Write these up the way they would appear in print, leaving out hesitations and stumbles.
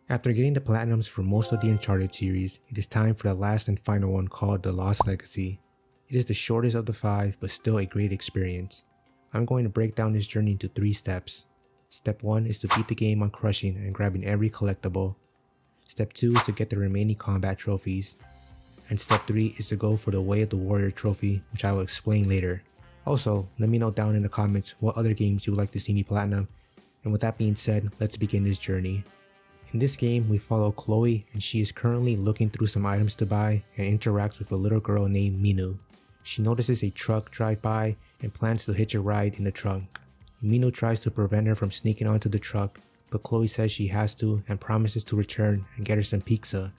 After getting the platinums for most of the Uncharted series, it is time for the last and final one called The Lost Legacy. It is the shortest of the 5, but still a great experience. I'm going to break down this journey into 3 steps. Step 1 is to beat the game on crushing and grabbing every collectible. Step 2 is to get the remaining combat trophies. And step 3 is to go for the Way of the Warrior trophy, which I will explain later. Also, let me know down in the comments what other games you would like to see me platinum. And with that being said, let's begin this journey. In this game, we follow Chloe, and she is currently looking through some items to buy and interacts with a little girl named Minu. She notices a truck drive by and plans to hitch a ride in the trunk. Minu tries to prevent her from sneaking onto the truck, but Chloe says she has to and promises to return and get her some pizza.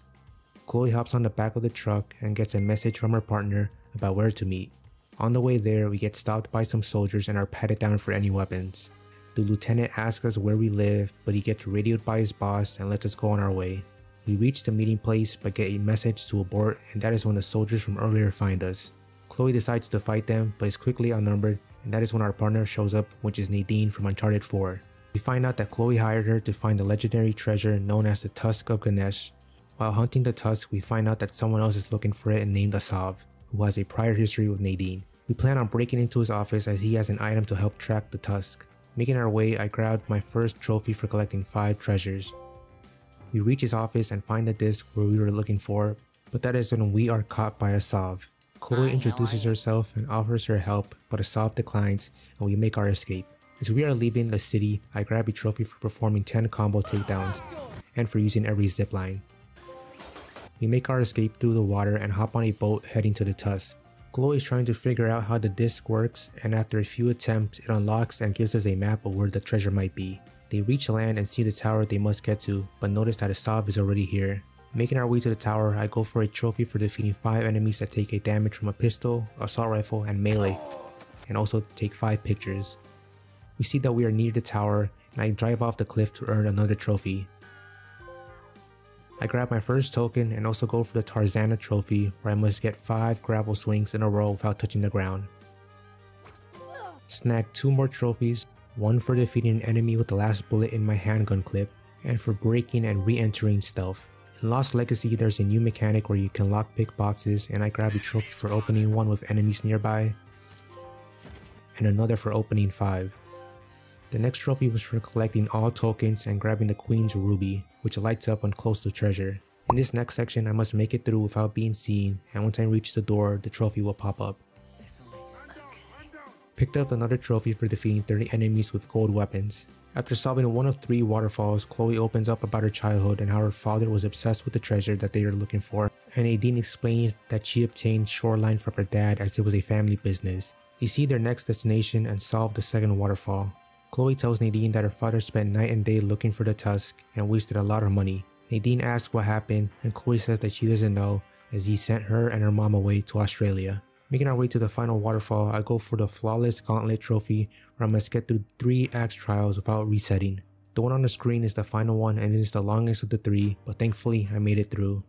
Chloe hops on the back of the truck and gets a message from her partner about where to meet. On the way there, we get stopped by some soldiers and are patted down for any weapons. The lieutenant asks us where we live, but he gets radioed by his boss and lets us go on our way. We reach the meeting place but get a message to abort, and that is when the soldiers from earlier find us. Chloe decides to fight them but is quickly outnumbered, and that is when our partner shows up, which is Nadine from Uncharted 4. We find out that Chloe hired her to find the legendary treasure known as the Tusk of Ganesh. While hunting the tusk, we find out that someone else is looking for it and named Asav, who has a prior history with Nadine. We plan on breaking into his office as he has an item to help track the tusk. Making our way, I grabbed my first trophy for collecting 5 treasures. We reach his office and find the disc where we were looking for, but that is when we are caught by Asav. Chloe introduces herself and offers her help, but Asav declines and we make our escape. As we are leaving the city, I grab a trophy for performing 10 combo takedowns and for using every zipline. We make our escape through the water and hop on a boat heading to the tusk. Chloe is trying to figure out how the disc works, and after a few attempts it unlocks and gives us a map of where the treasure might be. They reach land and see the tower they must get to, but notice that Asav is already here. Making our way to the tower, I go for a trophy for defeating 5 enemies that take a damage from a pistol, assault rifle, and melee, and also take 5 pictures. We see that we are near the tower, and I drive off the cliff to earn another trophy. I grab my first token and also go for the Tarzana trophy, where I must get 5 grapple swings in a row without touching the ground. Snag 2 more trophies, one for defeating an enemy with the last bullet in my handgun clip, and for breaking and re-entering stealth. In Lost Legacy, there's a new mechanic where you can lockpick boxes, and I grab a trophy for opening one with enemies nearby, and another for opening 5. The next trophy was for collecting all tokens and grabbing the Queen's Ruby, which lights up when close to treasure. In this next section, I must make it through without being seen, and once I reach the door, the trophy will pop up. Picked up another trophy for defeating 30 enemies with gold weapons. After solving one of 3 waterfalls, Chloe opens up about her childhood and how her father was obsessed with the treasure that they are looking for, and Nadine explains that she obtained Shoreline from her dad as it was a family business. They see their next destination and solve the second waterfall. Chloe tells Nadine that her father spent night and day looking for the tusk and wasted a lot of money. Nadine asks what happened, and Chloe says that she doesn't know as he sent her and her mom away to Australia. Making our way to the final waterfall, I go for the Flawless Gauntlet trophy, where I must get through 3 axe trials without resetting. The one on the screen is the final one and it is the longest of the 3, but thankfully I made it through.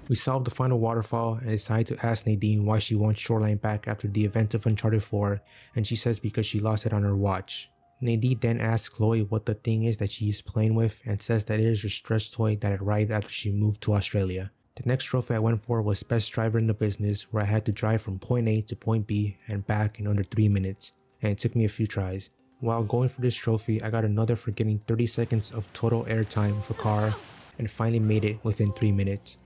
We solve the final waterfall and decide to ask Nadine why she wants Shoreline back after the events of Uncharted 4, and she says because she lost it on her watch. Nadine then asks Chloe what the thing is that she is playing with and says that it is her stress toy that arrived after she moved to Australia. The next trophy I went for was Best Driver in the Business, where I had to drive from point A to point B and back in under 3 minutes, and it took me a few tries. While going for this trophy, I got another for getting 30 seconds of total airtime with a car, and finally made it within 3 minutes.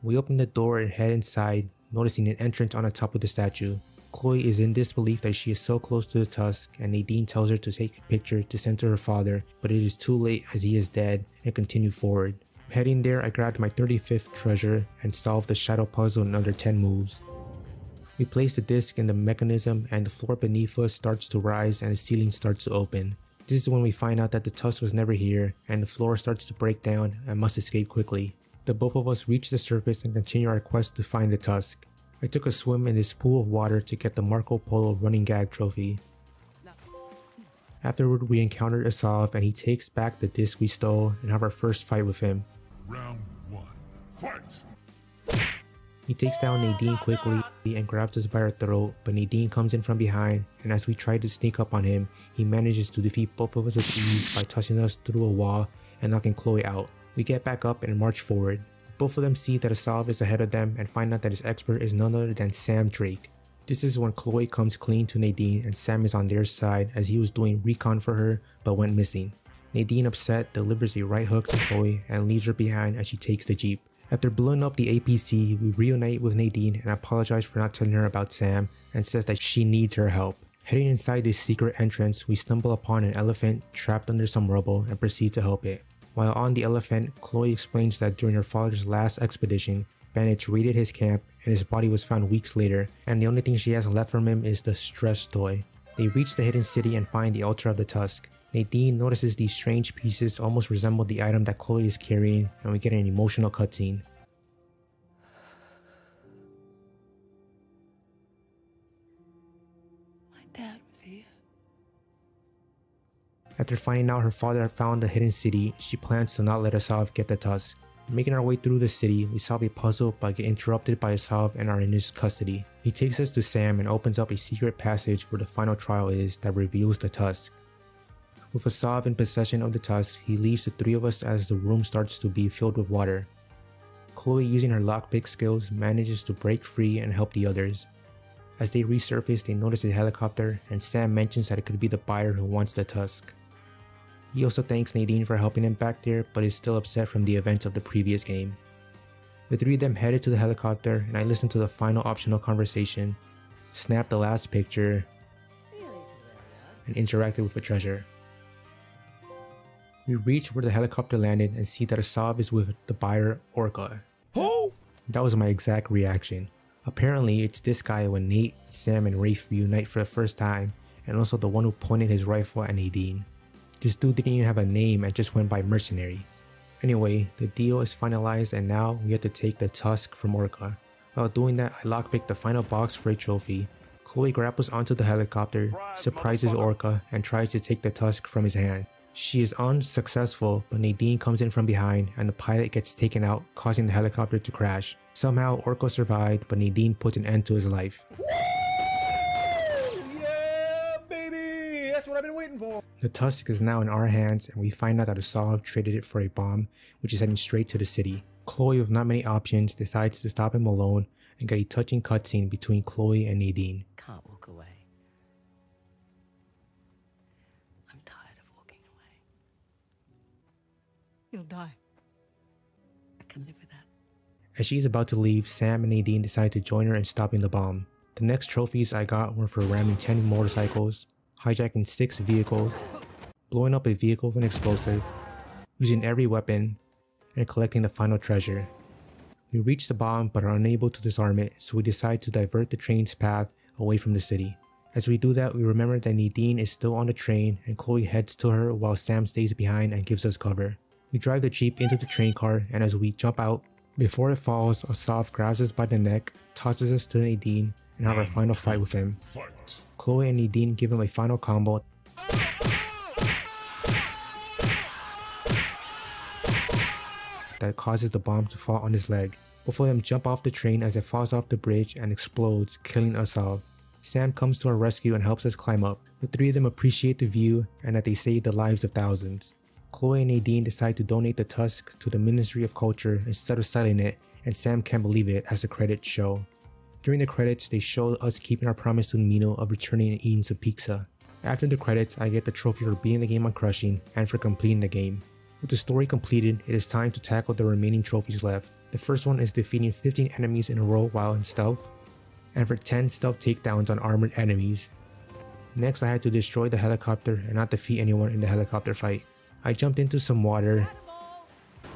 We open the door and head inside, noticing an entrance on the top of the statue. Chloe is in disbelief that she is so close to the tusk, and Nadine tells her to take a picture to send to her father, but it is too late as he is dead, and continue forward. Heading there, I grabbed my 35th treasure and solved the shadow puzzle in under 10 moves. We place the disc in the mechanism and the floor beneath us starts to rise and the ceiling starts to open. This is when we find out that the tusk was never here and the floor starts to break down and must escape quickly. The both of us reach the surface and continue our quest to find the tusk. I took a swim in this pool of water to get the Marco Polo running gag trophy. Afterward, we encountered Asav and he takes back the disc we stole and have our first fight with him. Round 1, fight! He takes down Nadine quickly and grabs us by her throat, but Nadine comes in from behind, and as we try to sneak up on him, he manages to defeat both of us with ease by tossing us through a wall and knocking Chloe out. We get back up and march forward. Both of them see that Asav is ahead of them and find out that his expert is none other than Sam Drake. This is when Chloe comes clean to Nadine and Sam is on their side as he was doing recon for her but went missing. Nadine, upset, delivers a right hook to Chloe and leaves her behind as she takes the jeep. After blowing up the APC, we reunite with Nadine and apologize for not telling her about Sam and says that she needs her help. Heading inside this secret entrance, we stumble upon an elephant trapped under some rubble and proceed to help it. While on the elephant, Chloe explains that during her father's last expedition, bandits raided his camp and his body was found weeks later, and the only thing she has left from him is the stress toy. They reach the hidden city and find the altar of the tusk. Nadine notices these strange pieces almost resemble the item that Chloe is carrying, and we get an emotional cutscene. My dad was here. After finding out her father had found the hidden city, she plans to not let Asav get the tusk. Making our way through the city, we solve a puzzle but get interrupted by Asav and are in his custody. He takes us to Sam and opens up a secret passage where the final trial is that reveals the tusk. With Asav in possession of the tusk, he leaves the three of us as the room starts to be filled with water. Chloe, using her lockpick skills, manages to break free and help the others. As they resurface, they notice a helicopter and Sam mentions that it could be the buyer who wants the tusk. He also thanks Nadine for helping him back there, but is still upset from the events of the previous game. The three of them headed to the helicopter and I listened to the final optional conversation, snapped the last picture, and interacted with the treasure. We reach where the helicopter landed and see that Asav is with the buyer, Orca. Who? That was my exact reaction. Apparently, it's this guy when Nate, Sam, and Rafe reunite for the first time, and also the one who pointed his rifle at Nadine. This dude didn't even have a name and just went by mercenary. Anyway, the deal is finalized and now we have to take the tusk from Orca. While doing that, I lockpick the final box for a trophy. Chloe grapples onto the helicopter, surprises Orca, and tries to take the tusk from his hand. She is unsuccessful, but Nadine comes in from behind and the pilot gets taken out, causing the helicopter to crash. Somehow, Orca survived, but Nadine puts an end to his life. Yeah, baby! That's what I've been waiting for. The tusk is now in our hands and we find out that Asav traded it for a bomb, which is heading straight to the city. Chloe, with not many options, decides to stop him alone and get a touching cutscene between Chloe and Nadine. Can't walk away. I'm tired of walking away. You'll die. I can live with that. As she is about to leave, Sam and Nadine decide to join her in stopping the bomb. The next trophies I got were for ramming 10 motorcycles, hijacking 6 vehicles, blowing up a vehicle with an explosive, using every weapon, and collecting the final treasure. We reach the bomb but are unable to disarm it, so we decide to divert the train's path away from the city. As we do that, we remember that Nadine is still on the train and Chloe heads to her while Sam stays behind and gives us cover. We drive the jeep into the train car, and as we jump out, before it falls, Asav grabs us by the neck, tosses us to Nadine, and have our final fight with him. Fight. Chloe and Nadine give him a final combo that causes the bomb to fall on his leg. Both of them jump off the train as it falls off the bridge and explodes, killing Asav. Sam comes to our rescue and helps us climb up. The three of them appreciate the view and that they saved the lives of thousands. Chloe and Nadine decide to donate the tusk to the Ministry of Culture instead of selling it, and Sam can't believe it as the credits show. During the credits, they show us keeping our promise to Mino of returning and eating some pizza. After the credits, I get the trophy for beating the game on Crushing and for completing the game. With the story completed, it is time to tackle the remaining trophies left. The first one is defeating 15 enemies in a row while in stealth, and for 10 stealth takedowns on armored enemies. Next, I had to destroy the helicopter and not defeat anyone in the helicopter fight. I jumped into some water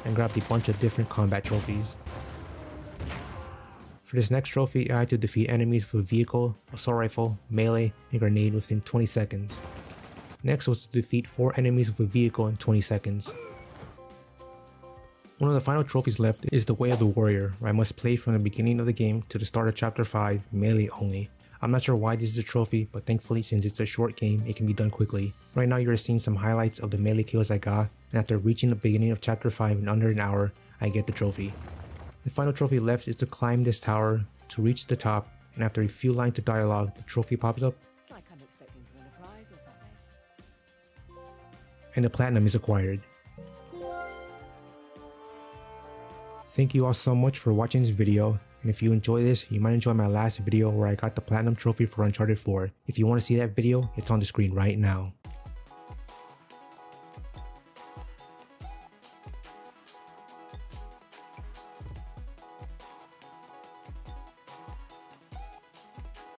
and grabbed a bunch of different combat trophies. For this next trophy, I had to defeat enemies with a vehicle, assault rifle, melee, and grenade within 20 seconds. Next was to defeat 4 enemies with a vehicle in 20 seconds. One of the final trophies left is the Way of the Warrior, where I must play from the beginning of the game to the start of chapter 5, melee only. I'm not sure why this is a trophy, but thankfully since it's a short game, it can be done quickly. Right now you're seeing some highlights of the melee kills I got, and after reaching the beginning of chapter 5 in under an hour, I get the trophy. The final trophy left is to climb this tower to reach the top, and after a few lines of dialogue, the trophy pops up It's like I'm expecting to win a prize or something. and the platinum is acquired. Thank you all so much for watching this video, and if you enjoy this, you might enjoy my last video where I got the Platinum Trophy for Uncharted 4. If you want to see that video, it's on the screen right now.